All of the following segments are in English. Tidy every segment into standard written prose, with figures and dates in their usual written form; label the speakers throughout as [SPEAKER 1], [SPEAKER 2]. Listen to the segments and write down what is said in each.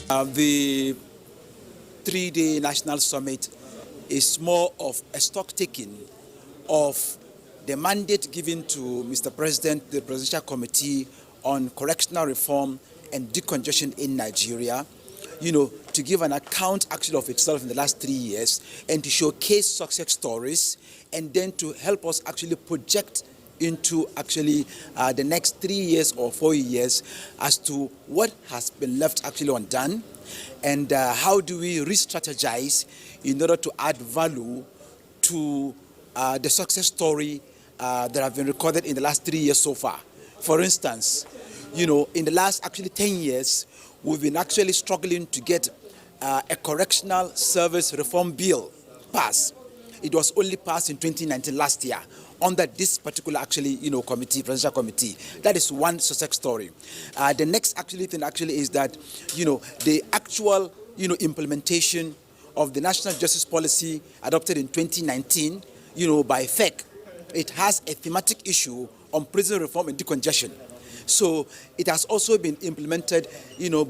[SPEAKER 1] The three-day national summit is more of a stock taking of the mandate given to Mr. President, the Presidential Committee on Correctional Reform and Decongestion in Nigeria, to give an account actually of itself in the last 3 years and to showcase success stories and then to help us actually project into actually the next 3 years or 4 years as to what has been left actually undone and how do we re-strategize in order to add value to the success story that have been recorded in the last 3 years so far. For instance, in the last actually 10 years, we've been actually struggling to get a correctional service reform bill passed. It was only passed in 2019 last year under this particular committee, presidential committee. That is one success story. The next thing is that the actual implementation of the national justice policy adopted in 2019 by FEC. It has a thematic issue on prison reform and decongestion. So it has also been implemented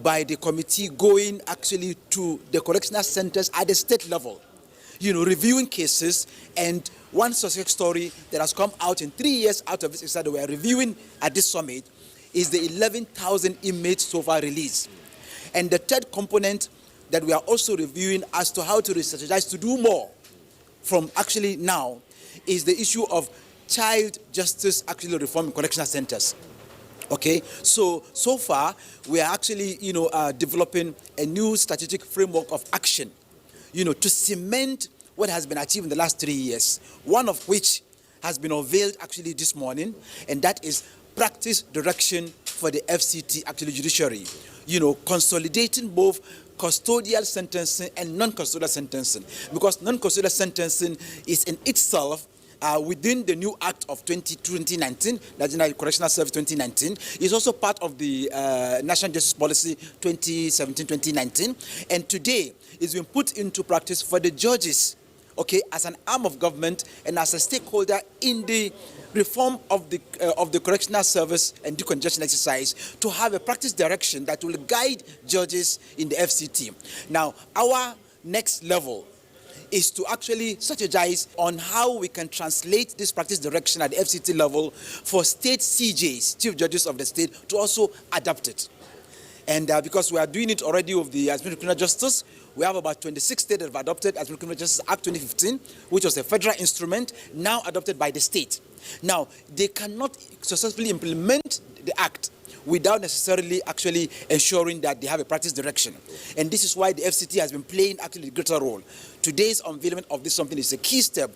[SPEAKER 1] by the committee going actually to the correctional centers at the state level, reviewing cases. And one success story that has come out in 3 years out of this is that we are reviewing at this summit is the 11,000 inmates so far released. And the third component that we are also reviewing as to how to re-strategize to do more from actually now is the issue of child justice reform in correctional centers. Okay, so far we are actually developing a new strategic framework of action to cement what has been achieved in the last 3 years, one of which has been unveiled actually this morning, and that is practice direction for the FCT judiciary, consolidating both custodial sentencing and non-custodial sentencing, because non-custodial sentencing is in itself within the new Act of 2019, National Correctional Service 2019, is also part of the National Justice Policy 2017-2019, and today it's been put into practice for the judges, as an arm of government and as a stakeholder in the reform of the correctional service and decongestion exercise, to have a practice direction that will guide judges in the FCT. Now, our next level is to actually strategize on how we can translate this practice direction at the FCT level for state CJs, Chief Judges of the state, to also adapt it. And because we are doing it already with the Administrative Criminal Justice, we have about 26 states that have adopted Administrative Criminal Justice Act 2015, which was a federal instrument, now adopted by the state. Now, they cannot successfully implement the act without necessarily actually ensuring that they have a practice direction. And this is why the FCT has been playing a greater role. Today's unveiling of this something is a key step.